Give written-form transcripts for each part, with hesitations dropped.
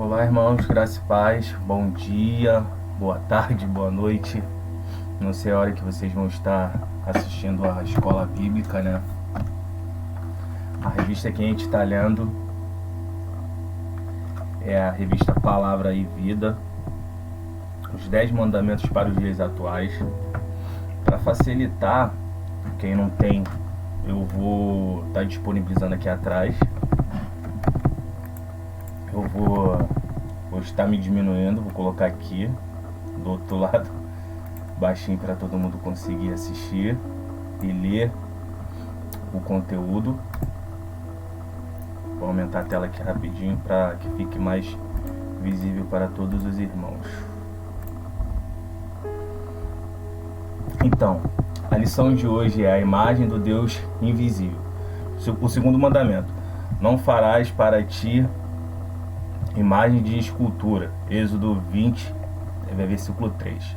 Olá, irmãos, graça e paz, bom dia, boa tarde, boa noite. Não sei a hora que vocês vão estar assistindo a escola bíblica, né? A revista que a gente está lendo é a revista Palavra e Vida, os 10 mandamentos para os dias atuais. Para facilitar, quem não tem, eu vou estar disponibilizando aqui atrás. Eu vou estar me diminuindo, vou colocar aqui do outro lado, baixinho, para todo mundo conseguir assistir e ler o conteúdo. Vou aumentar a tela aqui rapidinho para que fique mais visível para todos os irmãos. Então, a lição de hoje é a imagem do Deus invisível. O segundo mandamento: não farás para ti imagem de escultura. Êxodo 20, versículo 3.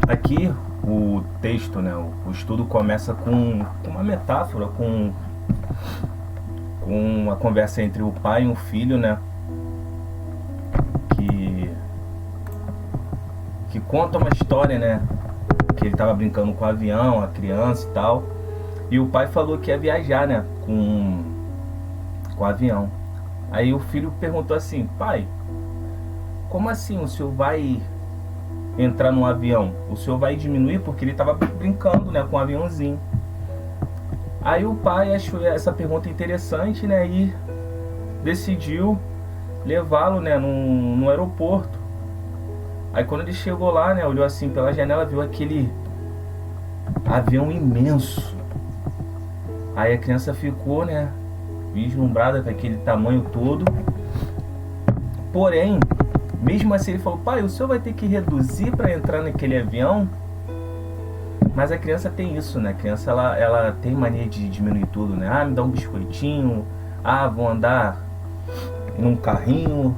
Aqui o texto, né, o estudo começa com uma metáfora, com uma conversa entre o pai e o filho, né, que conta uma história, né, que ele estava brincando com o avião, a criança e tal, e o pai falou que ia viajar, né, com o avião. Aí o filho perguntou assim: pai, como assim o senhor vai entrar no avião? O senhor vai diminuir? Porque ele estava brincando, né, com o aviãozinho. Aí o pai achou essa pergunta interessante, né, e decidiu levá-lo, né, no aeroporto. Aí quando ele chegou lá, né, olhou assim pela janela, viu aquele avião imenso. Aí a criança ficou, né, vislumbrada com aquele tamanho todo. Porém, mesmo assim ele falou: pai, o senhor vai ter que reduzir para entrar naquele avião? Mas a criança tem isso, né? A criança ela tem mania de diminuir tudo, né? Me dá um biscoitinho, vou andar num carrinho,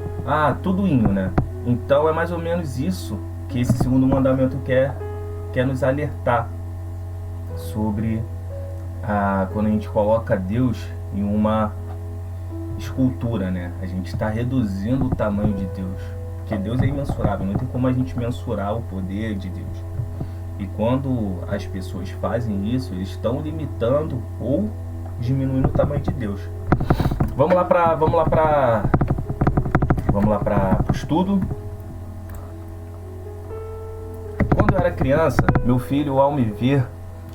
tudo indo, né? Então é mais ou menos isso que esse segundo mandamento quer nos alertar sobre quando a gente coloca Deus em uma escultura, né? A gente está reduzindo o tamanho de Deus, porque Deus é imensurável, não tem como a gente mensurar o poder de Deus. E quando as pessoas fazem isso, eles estão limitando ou diminuindo o tamanho de Deus. Vamos lá para o estudo. Quando eu era criança, meu filho, ao me ver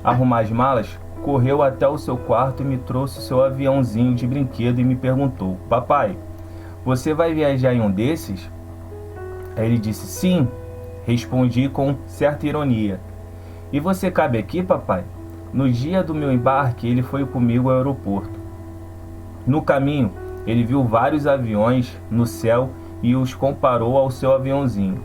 arrumar as malas, correu até o seu quarto e me trouxe o seu aviãozinho de brinquedo e me perguntou: papai, você vai viajar em um desses? Aí ele disse: sim. Respondi com certa ironia: e você cabe aqui, papai? No dia do meu embarque, ele foi comigo ao aeroporto. No caminho, ele viu vários aviões no céu e os comparou ao seu aviãozinho.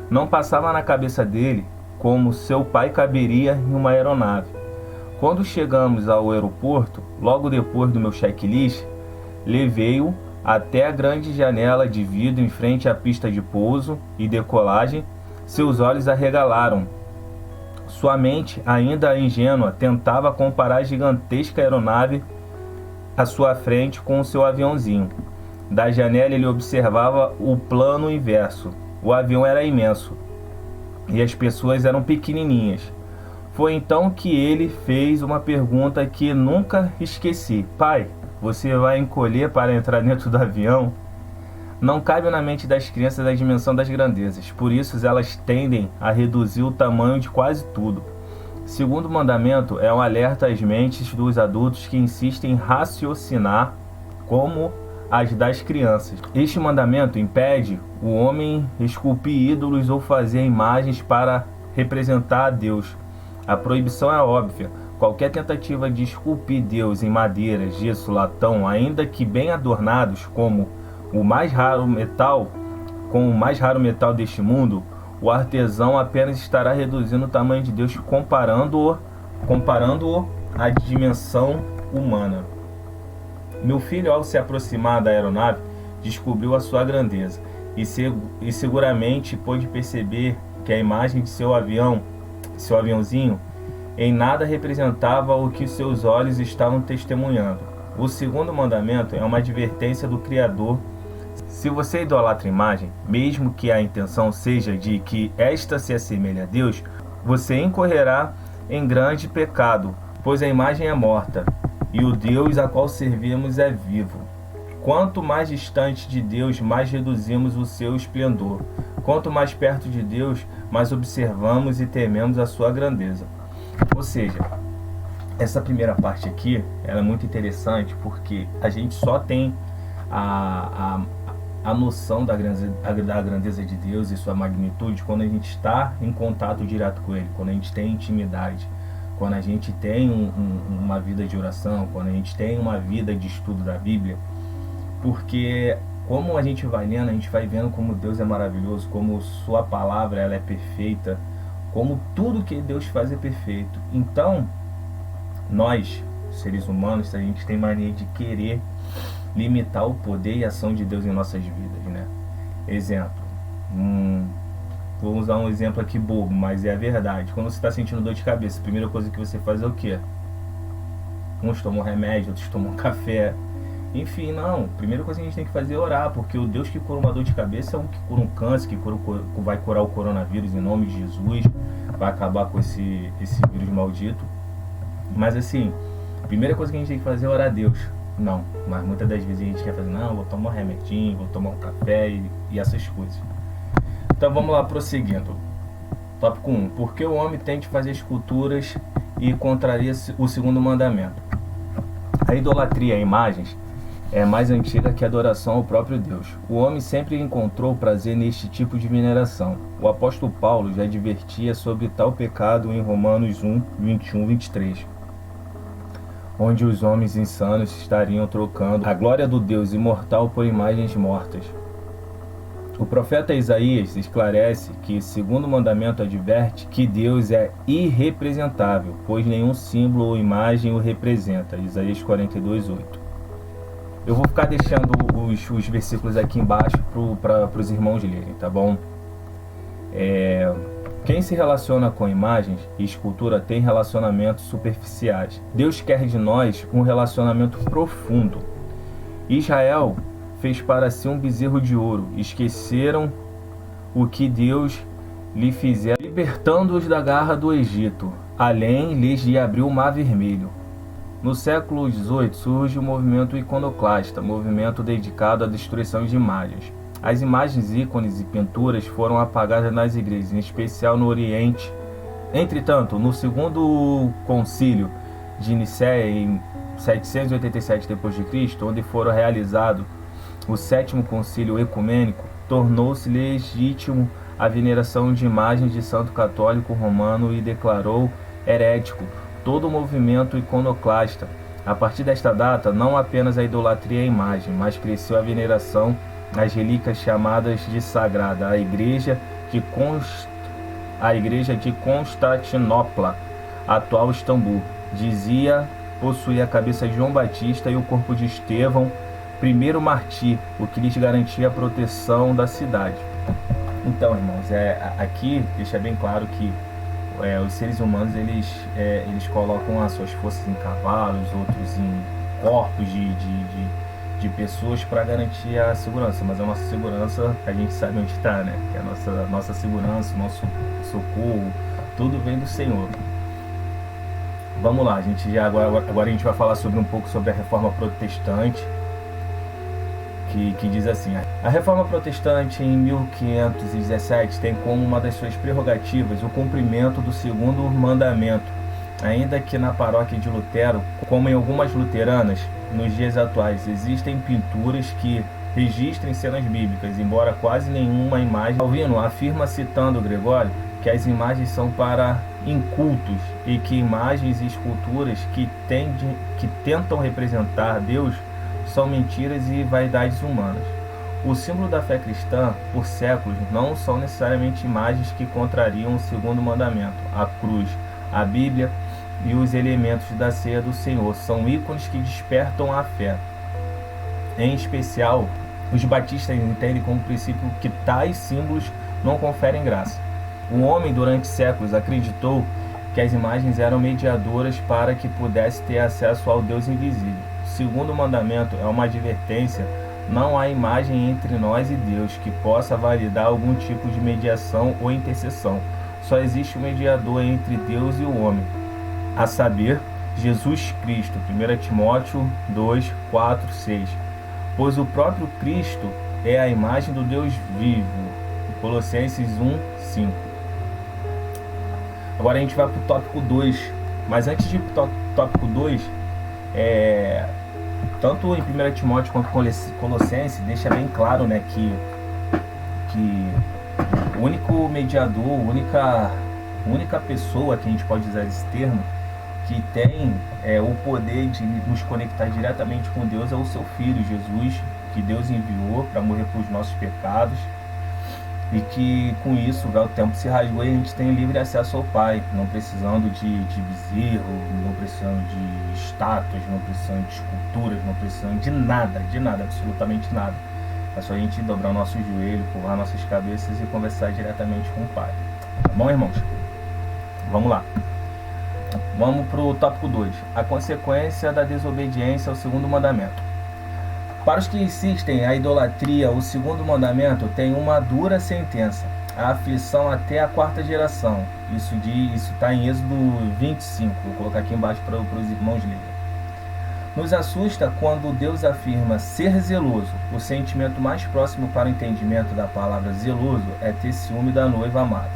Não passava na cabeça dele como seu pai caberia em uma aeronave. Quando chegamos ao aeroporto, logo depois do meu checklist, levei-o até a grande janela de vidro em frente à pista de pouso e decolagem. Seus olhos arregalaram. Sua mente, ainda ingênua, tentava comparar a gigantesca aeronave à sua frente com o seu aviãozinho. Da janela ele observava o plano inverso. O avião era imenso e as pessoas eram pequenininhas. Foi então que ele fez uma pergunta que nunca esqueci: pai, você vai encolher para entrar dentro do avião? Não cabe na mente das crianças a dimensão das grandezas, por isso elas tendem a reduzir o tamanho de quase tudo. Segundo mandamento é um alerta às mentes dos adultos que insistem em raciocinar como as das crianças. Este mandamento impede o homem esculpir ídolos ou fazer imagens para representar a Deus. A proibição é óbvia. Qualquer tentativa de esculpir Deus em madeira, gesso, latão, ainda que bem adornados, com o mais raro metal deste mundo, o artesão apenas estará reduzindo o tamanho de Deus, comparando-o à dimensão humana. Meu filho, ao se aproximar da aeronave, descobriu a sua grandeza e seguramente pôde perceber que a imagem de seu aviãozinho, em nada representava o que seus olhos estavam testemunhando. O segundo mandamento é uma advertência do Criador. Se você idolatra a imagem, mesmo que a intenção seja de que esta se assemelhe a Deus, você incorrerá em grande pecado, pois a imagem é morta, e o Deus a qual servimos é vivo. Quanto mais distante de Deus, mais reduzimos o seu esplendor. Quanto mais perto de Deus, mais observamos e tememos a sua grandeza. Ou seja, essa primeira parte aqui, ela é muito interessante porque a gente só tem a noção da grandeza de Deus e sua magnitude quando a gente está em contato direto com Ele, quando a gente tem intimidade, quando a gente tem uma vida de oração, quando a gente tem uma vida de estudo da Bíblia, porque como a gente vai lendo, a gente vai vendo como Deus é maravilhoso, como sua palavra ela é perfeita, como tudo que Deus faz é perfeito. Então, nós, seres humanos, a gente tem mania de querer limitar o poder e a ação de Deus em nossas vidas, né? Exemplo, vou usar um exemplo aqui bobo, mas é a verdade. Quando você está sentindo dor de cabeça, a primeira coisa que você faz é o quê? Uns tomam remédio, outros tomam café. Enfim, não. A primeira coisa que a gente tem que fazer é orar, porque o Deus que cura uma dor de cabeça é um que cura um câncer, que vai curar o coronavírus em nome de Jesus, vai acabar com esse vírus maldito. Mas assim, a primeira coisa que a gente tem que fazer é orar a Deus. Não, mas muitas das vezes a gente quer fazer, não, vou tomar um remedinho, vou tomar um café e essas coisas. Então vamos lá, prosseguindo. Tópico 1. Por que o homem tenta fazer esculturas e contraria o segundo mandamento? A idolatria a imagens é mais antiga que a adoração ao próprio Deus. O homem sempre encontrou prazer neste tipo de veneração. O apóstolo Paulo já advertia sobre tal pecado em Romanos 1, 21, 23. Onde os homens insanos estariam trocando a glória do Deus imortal por imagens mortas. O profeta Isaías esclarece que o segundo mandamento adverte que Deus é irrepresentável, pois nenhum símbolo ou imagem o representa. Isaías 42:8. Eu vou ficar deixando os versículos aqui embaixo para os irmãos lerem, tá bom? Quem se relaciona com imagens e escultura tem relacionamentos superficiais. Deus quer de nós um relacionamento profundo. Israel fez para si um bezerro de ouro. Esqueceram o que Deus lhe fizera, libertando-os da garra do Egito. Além lhes de abrir o mar vermelho. No século XVIII surge o movimento iconoclasta, movimento dedicado à destruição de imagens. As imagens, ícones e pinturas foram apagadas nas igrejas, em especial no Oriente. Entretanto, no segundo concílio de Nicéia, em 787 d.C., onde foram realizados o sétimo concílio ecumênico, tornou-se legítimo a veneração de imagens de santo católico romano e declarou herético todo o movimento iconoclasta. A partir desta data, não apenas a idolatria à imagem, mas cresceu a veneração às relíquias chamadas de sagrada. A igreja de Constantinopla, atual Istambul, dizia possuir a cabeça de João Batista e o corpo de Estevão, primeiro mártir, o que lhes garantia a proteção da cidade. Então, irmãos, aqui deixa bem claro que os seres humanos eles colocam as suas forças em cavalos, outros em corpos de pessoas para garantir a segurança, mas a nossa segurança a gente sabe onde está, né? Que a nossa segurança, o nosso socorro, tudo vem do Senhor. Vamos lá, agora a gente vai falar um pouco sobre a Reforma Protestante, que diz assim: a Reforma Protestante em 1517 tem como uma das suas prerrogativas o cumprimento do segundo mandamento, ainda que na paróquia de Lutero, como em algumas luteranas, nos dias atuais existem pinturas que registrem cenas bíblicas, embora quase nenhuma imagem. Calvino afirma, citando Gregório, que as imagens são para incultos e que imagens e esculturas que tentam representar Deus são mentiras e vaidades humanas. O símbolo da fé cristã, por séculos, não são necessariamente imagens que contrariam o segundo mandamento. A cruz, a Bíblia e os elementos da ceia do Senhor são ícones que despertam a fé. Em especial, os batistas entendem como princípio que tais símbolos não conferem graça. O homem, durante séculos, acreditou que as imagens eram mediadoras para que pudesse ter acesso ao Deus invisível. segundo mandamento é uma advertência. Não há imagem entre nós e Deus que possa validar algum tipo de mediação ou intercessão. Só existe um mediador entre Deus e o homem, a saber, Jesus Cristo. 1 Timóteo 2, 4, 6. Pois o próprio Cristo é a imagem do Deus vivo. Colossenses 1, 5. Agora a gente vai para o tópico 2. Mas antes de ir para o tópico 2, tanto em 1 Timóteo quanto Colossenses deixa bem claro, né, que o único mediador, a única pessoa que a gente pode usar esse termo, que tem o poder de nos conectar diretamente com Deus é o seu Filho, Jesus, que Deus enviou para morrer por os nossos pecados, e que com isso o tempo se rasgou e a gente tem livre acesso ao Pai, não precisando de bezerro, não precisando de estátuas, não precisando de esculturas, não precisando de nada, absolutamente nada. É só a gente dobrar o nosso joelho, curvar nossas cabeças e conversar diretamente com o Pai. Tá bom, irmãos? Vamos lá. Vamos para o tópico 2. A consequência da desobediência ao segundo mandamento. Para os que insistem a idolatria, o segundo mandamento tem uma dura sentença, a aflição até a quarta geração. Isso está em Êxodo 25. Vou colocar aqui embaixo para os irmãos lerem. Nos assusta quando Deus afirma ser zeloso. O sentimento mais próximo para o entendimento da palavra zeloso é ter ciúme da noiva amada.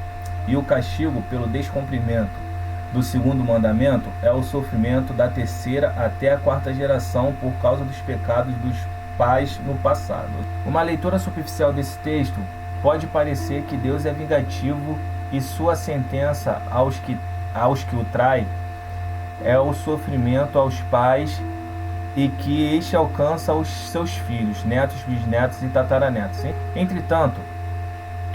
E o castigo pelo descumprimento do segundo mandamento é o sofrimento da terceira até a quarta geração por causa dos pecados dos pais no passado. Uma leitura superficial desse texto pode parecer que Deus é vingativo e sua sentença aos que o traem é o sofrimento aos pais e que este alcança os seus filhos, netos, bisnetos e tataranetos. Entretanto,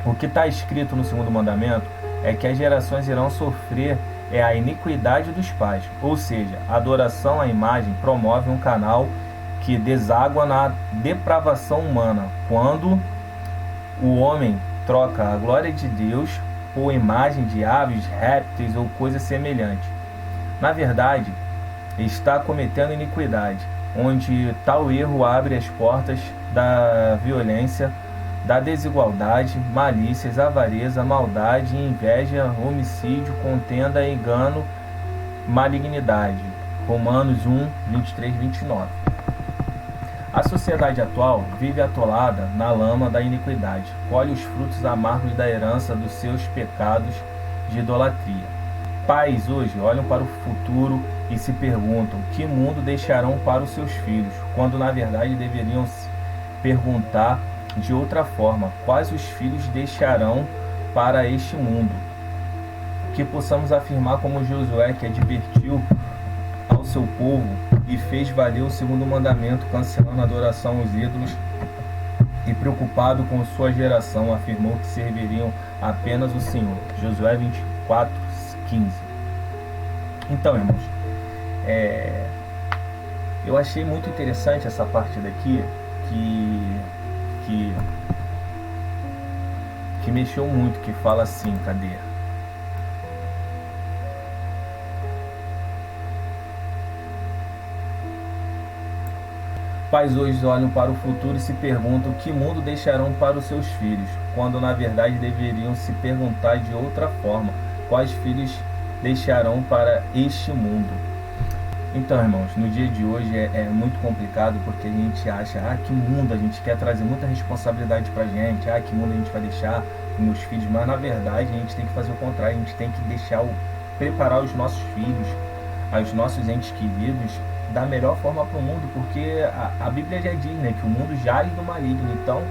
o que está escrito no segundo mandamento é que as gerações irão sofrer a iniquidade dos pais, ou seja, a adoração à imagem promove um canal que deságua na depravação humana, quando o homem troca a glória de Deus por imagem de aves, répteis ou coisa semelhante. Na verdade, está cometendo iniquidade, onde tal erro abre as portas da violência, da desigualdade, malícias, avareza, maldade, inveja, homicídio, contenda, engano, malignidade. Romanos 1, 23, 29. A sociedade atual vive atolada na lama da iniquidade, colhe os frutos amargos da herança dos seus pecados de idolatria. Pais hoje olham para o futuro e se perguntam que mundo deixarão para os seus filhos, quando na verdade deveriam se perguntar de outra forma: quais os filhos deixarão para este mundo? Que possamos afirmar como Josué, que advertiu ao seu povo e fez valer o segundo mandamento, cancelando a adoração aos ídolos, e preocupado com sua geração, afirmou que serviriam apenas o Senhor. Josué 24, 15. Então, irmãos, eu achei muito interessante essa parte daqui, que mexeu muito, que fala assim, cadê? Pais hoje olham para o futuro e se perguntam que mundo deixarão para os seus filhos, quando na verdade deveriam se perguntar de outra forma: quais filhos deixarão para este mundo? Então, irmãos, no dia de hoje é muito complicado, porque a gente acha, que mundo, a gente quer trazer muita responsabilidade pra gente, que mundo a gente vai deixar para meus filhos, mas na verdade a gente tem que fazer o contrário, a gente tem que preparar os nossos filhos, os nossos entes queridos, da melhor forma para o mundo, porque a Bíblia já diz, né, que o mundo jaz do maligno. Então,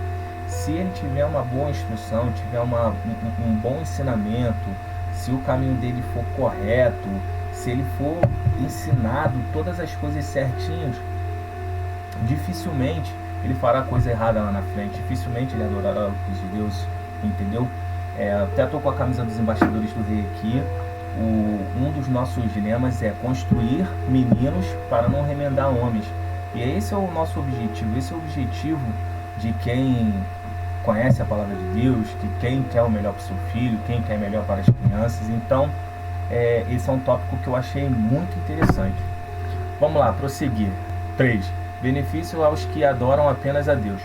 se ele tiver uma boa instrução, tiver um bom ensinamento, se o caminho dele for correto, se ele for ensinado todas as coisas certinhas, dificilmente ele fará coisa errada lá na frente, dificilmente ele adorará o Cristo de Deus, entendeu? Até estou com a camisa dos embaixadores do rei aqui. Um dos nossos dilemas é construir meninos para não remendar homens. E esse é o nosso objetivo. Esse é o objetivo de quem conhece a palavra de Deus, de quem quer o melhor para o seu filho, quem quer o melhor para as crianças. Então, esse é um tópico que eu achei muito interessante. Vamos lá, prosseguir. 3. Benefício aos que adoram apenas a Deus.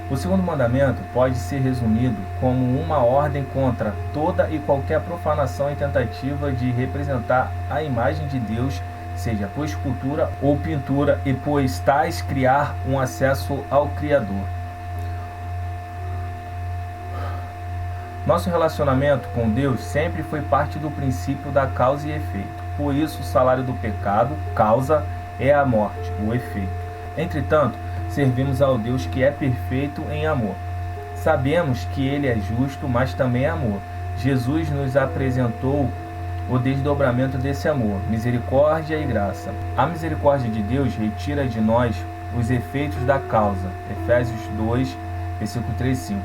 O segundo mandamento pode ser resumido como uma ordem contra toda e qualquer profanação e tentativa de representar a imagem de Deus, seja por escultura ou pintura, e pois tais criar um acesso ao Criador. Nosso relacionamento com Deus sempre foi parte do princípio da causa e efeito. Por isso, o salário do pecado, causa, é a morte, o efeito. Entretanto, servimos ao Deus que é perfeito em amor. Sabemos que Ele é justo, mas também é amor. Jesus nos apresentou o desdobramento desse amor, misericórdia e graça. A misericórdia de Deus retira de nós os efeitos da causa. Efésios 2, versículo 3 e 5.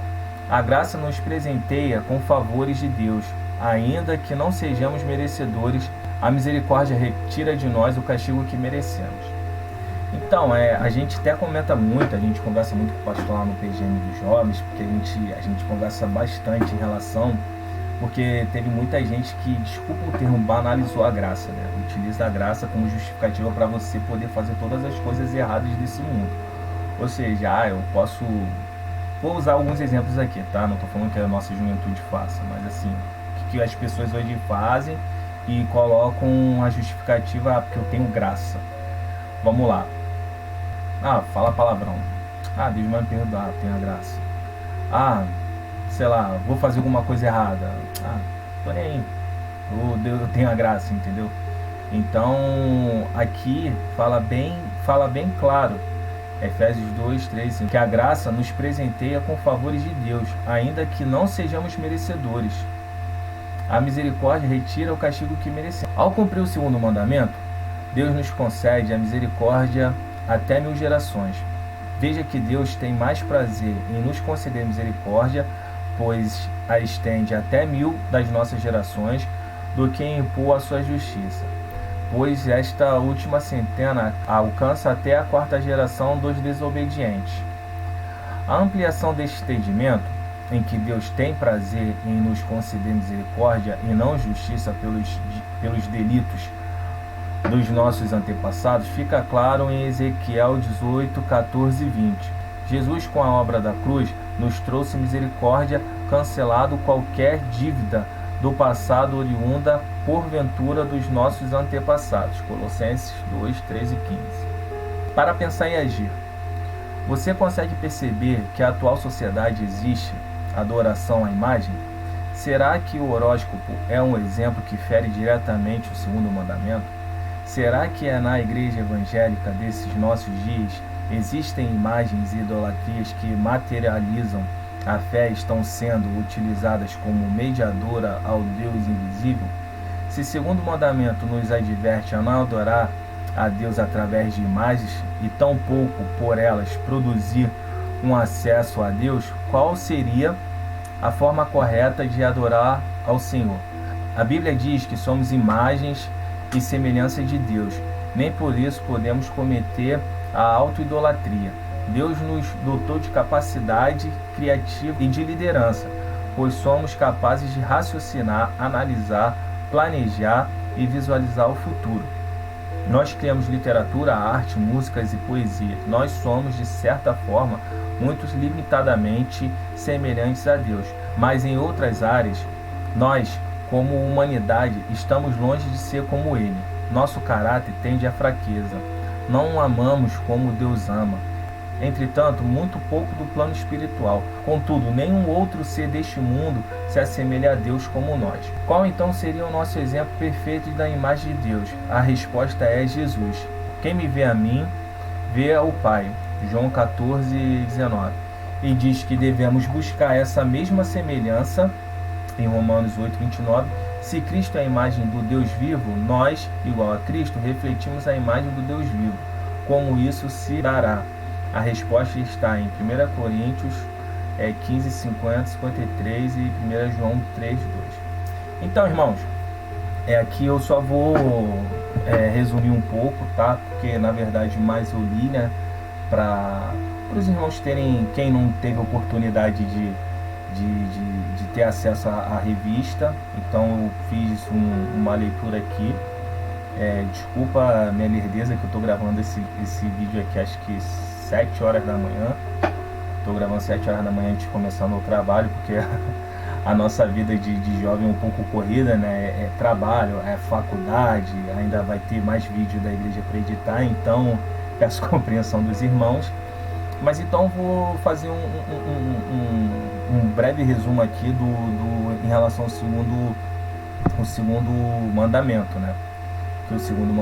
A graça nos presenteia com favores de Deus, ainda que não sejamos merecedores. A misericórdia retira de nós o castigo que merecemos. Então, a gente até comenta muito, a gente conversa muito com o pastor lá no PGM dos jovens, porque a gente conversa bastante em relação, porque teve muita gente que, desculpa o termo, banalizou a graça, né? Utiliza a graça como justificativa para você poder fazer todas as coisas erradas desse mundo. Ou seja, eu posso... Vou usar alguns exemplos aqui, tá? Não estou falando que a nossa juventude faça, mas assim, o que as pessoas hoje fazem e colocam a justificativa, porque eu tenho graça. Vamos lá. Fala palavrão. Deus vai me perdoar, tenha graça. Sei lá, vou fazer alguma coisa errada. Tô nem aí. Eu tenho a graça, entendeu? Então, aqui fala bem claro. Efésios 2, 3, 5. Que a graça nos presenteia com favores de Deus, ainda que não sejamos merecedores. A misericórdia retira o castigo que merecemos. Ao cumprir o segundo mandamento, Deus nos concede a misericórdia até 1000 gerações. Veja que Deus tem mais prazer em nos conceder misericórdia, pois a estende até 1000 das nossas gerações, do que impor a sua justiça. Pois esta última centena alcança até a 4ª geração dos desobedientes. A ampliação deste entendimento, em que Deus tem prazer em nos conceder misericórdia e não justiça pelos delitos dos nossos antepassados, fica claro em Ezequiel 18, 14 e 20. Jesus, com a obra da cruz, nos trouxe misericórdia, cancelado qualquer dívida do passado oriunda, porventura, dos nossos antepassados. Colossenses 2, 13 e 15. Para pensar e agir. Você consegue perceber que a atual sociedade existe adoração à imagem? Será que o horóscopo é um exemplo que fere diretamente o segundo mandamento? Será que na igreja evangélica desses nossos dias existem imagens e idolatrias que materializam a fé e estão sendo utilizadas como mediadora ao Deus invisível? Se segundo mandamento nos adverte a não adorar a Deus através de imagens e tampouco por elas produzir um acesso a Deus, qual seria a forma correta de adorar ao Senhor? A Bíblia diz que somos imagens e semelhança de Deus. Nem por isso podemos cometer a autoidolatria. Deus nos dotou de capacidade criativa e de liderança, pois somos capazes de raciocinar, analisar, planejar e visualizar o futuro. Nós criamos literatura, arte, músicas e poesia. Nós somos, de certa forma, muito limitadamente semelhantes a Deus, mas em outras áreas, nós, como humanidade, estamos longe de ser como Ele. Nosso caráter tende à fraqueza. Não o amamos como Deus ama. Entretanto, muito pouco do plano espiritual. Contudo, nenhum outro ser deste mundo se assemelha a Deus como nós. Qual então seria o nosso exemplo perfeito da imagem de Deus? A resposta é Jesus. Quem me vê a mim, vê ao Pai. João 14, 19. E diz que devemos buscar essa mesma semelhança em Romanos 8, 29, se Cristo é a imagem do Deus vivo, nós, igual a Cristo, refletimos a imagem do Deus vivo. Como isso se dará? A resposta está em 1 Coríntios 15, 50, 53 e 1 João 3, 2. Então, irmãos, aqui eu só vou resumir um pouco, tá? Porque, na verdade, mais eu li, né? Para os irmãos terem, quem não teve oportunidade de ter acesso à revista, então eu fiz uma leitura aqui, Desculpa a minha lerdeza que eu tô gravando esse vídeo aqui, acho que 7 horas da manhã. Tô gravando 7 horas da manhã antes de começar o meu trabalho, porque a nossa vida de jovem é um pouco corrida, né? É trabalho, é faculdade, ainda vai ter mais vídeo da igreja para editar, então peço compreensão dos irmãos. Mas então vou fazer um breve resumo aqui em relação ao segundo mandamento, né? Que o segundo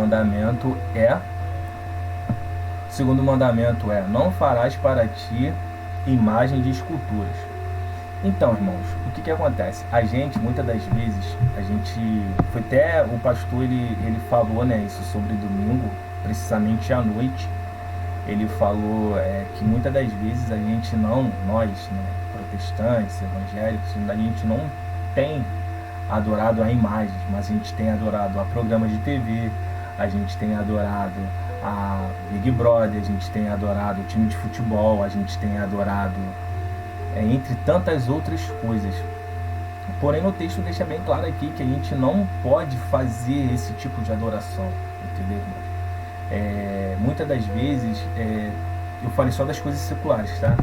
mandamento é não farás para ti imagem de esculturas. Então, irmãos, o que acontece? A gente, muitas das vezes, foi até o pastor, ele falou, né, isso sobre domingo, precisamente à noite. Ele falou que muitas das vezes nós, né, protestantes, evangélicos, a gente não tem adorado a imagens, mas a gente tem adorado a programas de TV, a gente tem adorado a Big Brother, a gente tem adorado o time de futebol, a gente tem adorado entre tantas outras coisas. Porém, no texto deixa bem claro aqui que a gente não pode fazer esse tipo de adoração, entendeu, irmão? Muitas das vezes, eu falei só das coisas seculares, tá?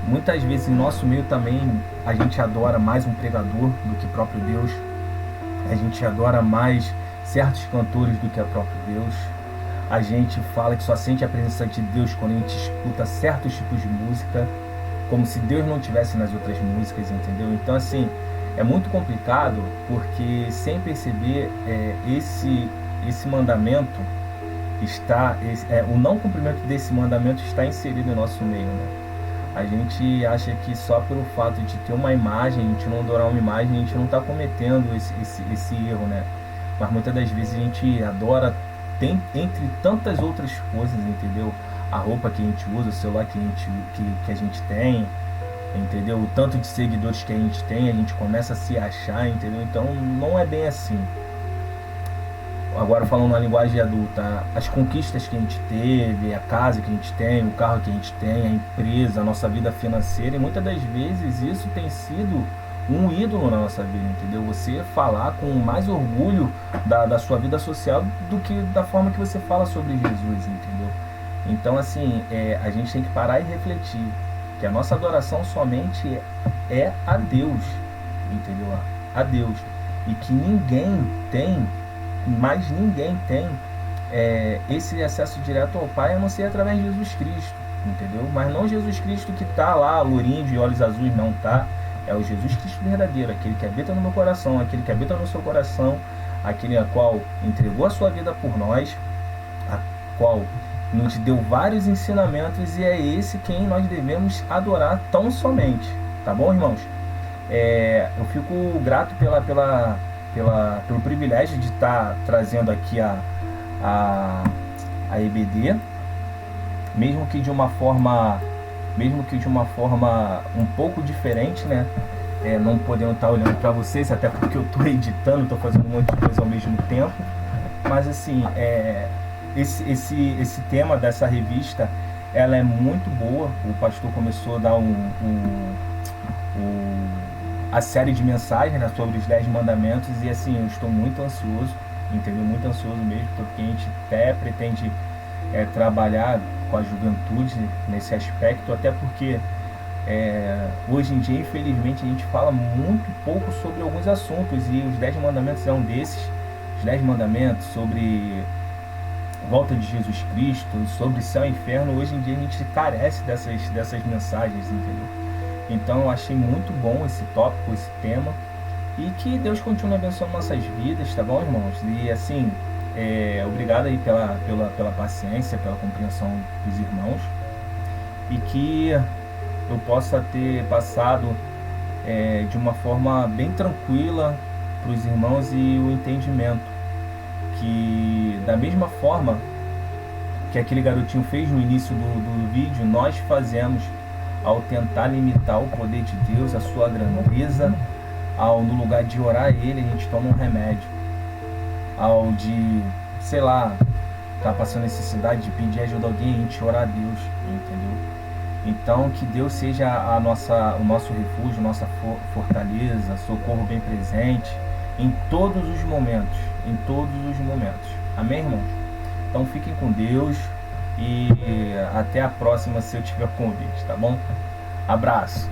Muitas vezes em nosso meio também a gente adora mais um pregador do que próprio Deus. A gente adora mais certos cantores do que o próprio Deus. A gente fala que só sente a presença de Deus quando a gente escuta certos tipos de música, como se Deus não tivesse nas outras músicas, entendeu? Então, assim, é muito complicado, porque sem perceber esse mandamento o não cumprimento desse mandamento está inserido em nosso meio, né? A gente acha que só pelo fato de ter uma imagem, a gente não adorar uma imagem, a gente não está cometendo esse erro, né? Mas muitas das vezes a gente adora, entre tantas outras coisas, entendeu? A roupa que a gente usa, o celular que a gente tem, entendeu? O tanto de seguidores que a gente começa a se achar, entendeu? Então não é bem assim. Agora falando na linguagem adulta, as conquistas que a gente teve, a casa que a gente tem, o carro que a gente tem, a empresa, a nossa vida financeira, e muitas das vezes isso tem sido um ídolo na nossa vida, entendeu? Você falar com mais orgulho da sua vida social do que da forma que você fala sobre Jesus, entendeu? Então, assim, a gente tem que parar e refletir que a nossa adoração somente é a Deus, entendeu? A Deus. E que ninguém tem esse acesso direto ao Pai, a não ser através de Jesus Cristo, entendeu? Mas não Jesus Cristo que está lá, lourinho de olhos azuis, não tá. É o Jesus Cristo verdadeiro, aquele que habita no meu coração, aquele que habita no seu coração, aquele a qual entregou a sua vida por nós, a qual nos deu vários ensinamentos, e é esse quem nós devemos adorar tão somente, tá bom, irmãos? Eu fico grato pelo privilégio de estar trazendo aqui a EBD, mesmo que de uma forma um pouco diferente, né? Não podendo estar olhando para vocês, até porque eu estou editando, estou fazendo um monte de coisa ao mesmo tempo. Mas assim, esse tema dessa revista, ela é muito boa. O pastor começou a dar a série de mensagens, né, sobre os 10 mandamentos, e assim, eu estou muito ansioso, entendeu? Muito ansioso mesmo, porque a gente até pretende trabalhar com a juventude nesse aspecto, até porque hoje em dia, infelizmente, a gente fala muito pouco sobre alguns assuntos, e os 10 mandamentos é um desses. Os 10 mandamentos sobre volta de Jesus Cristo, sobre céu e inferno, hoje em dia a gente carece dessas mensagens, entendeu? Então eu achei muito bom esse tópico, esse tema, e que Deus continue abençoando nossas vidas, tá bom, irmãos? E assim, obrigado aí pela paciência, pela compreensão dos irmãos, e que eu possa ter passado de uma forma bem tranquila para os irmãos, e o entendimento que, da mesma forma que aquele garotinho fez no início do vídeo, nós fazemos ao tentar limitar o poder de Deus, a sua grandeza, no lugar de orar a Ele, a gente toma um remédio, ao de, sei lá, tá passando necessidade de pedir ajuda a alguém, a gente orar a Deus, entendeu? Então, que Deus seja o nosso refúgio, nossa fortaleza, socorro bem presente em todos os momentos, Amém, irmãos? Então fiquem com Deus e até a próxima se eu tiver convite, tá bom? Abraço!